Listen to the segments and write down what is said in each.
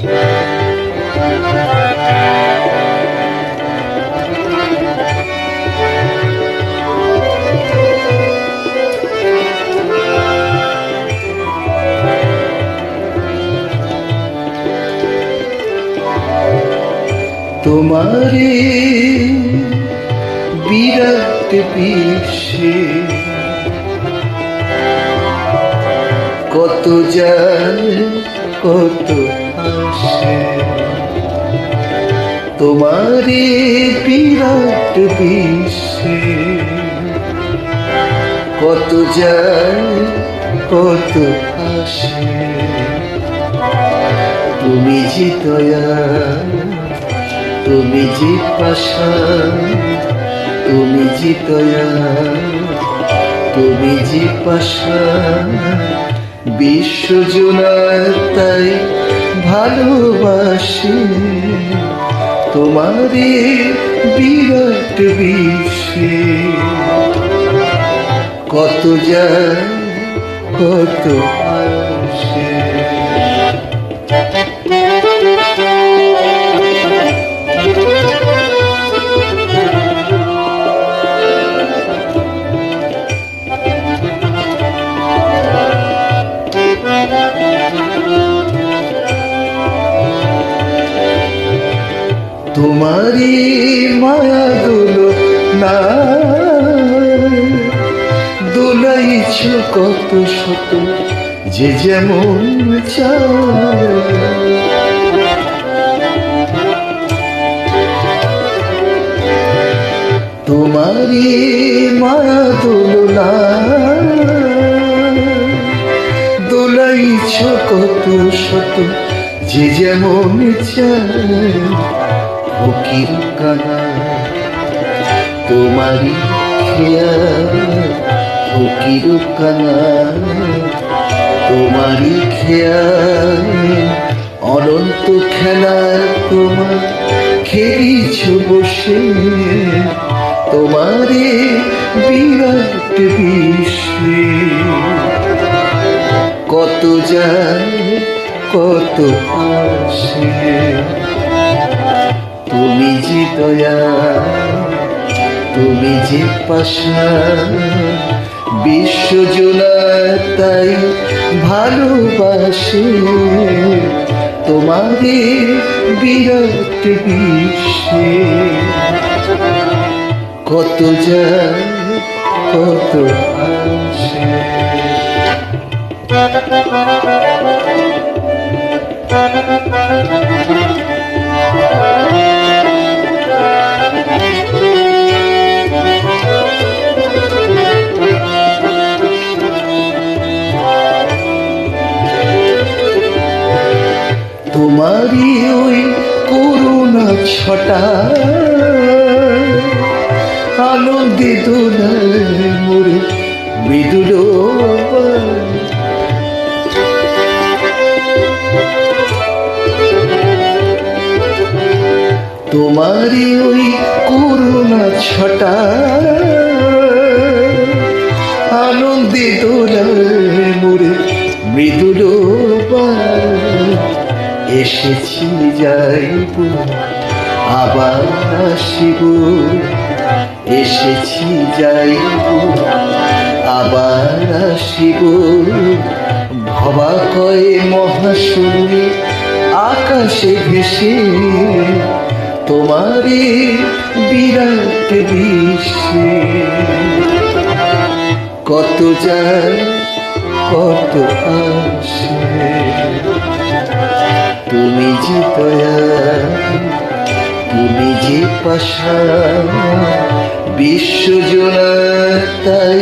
তোমারে বিরাট বিশ্বে কত যায় কত আসে, তোমারে বিরাট বিশ্বে কত যায় কত আসে। তুমি যে দয়া, তুমি যে পাশান, তুমি যে দয়া, তুমি যে পাশান, বিশ্বজনার তাই ভালোবাসে। তোমারে বিরাট বিশ্বে কত যায় কত আসে। তোমারি মায়া দুলো না দোলাইছ কত শত যে যেমন চায়। তোমারি মায়া দুলো না দোলাইছ কত শত যে যেমন চায়। ফকির কানা তোমারি খেয়া, ফকির কানা তোমারি খেয়া, অনন্ত খেলা তোমার খেলিছ বসে। তোমারে বিরাট বিশ্বে কত যায় কত আসে। তুমি যে দয়া, তুমি যে পাশান, বিশ্বজনার তাই ভালোবাসে। তোমারে বিরাট বিশ্বে কত যায় কত আসে। তোমারি ওই করুণা ছটা আনন্দে দোলায় মোরে বিদুর। তোমারি ওই করুণা ছটা আনন্দে দোলায় মোরে মৃদুল। এসেছি যাইব আবার আসিব, এসেছি যাইব আবার আসিব। ভবা কয় মহাশূন্যে আকাশে ভেসে, তোমারে বিরাট বিশ্বে কত যায় কত আসে। তুমি যে দয়া, তুমি যে পাশান, বিশ্বজনার তাই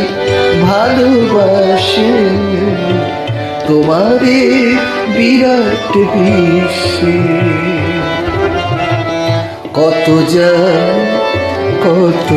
ভালোবাসে। তোমারে বিরাট বিশ্বে কত যায় কত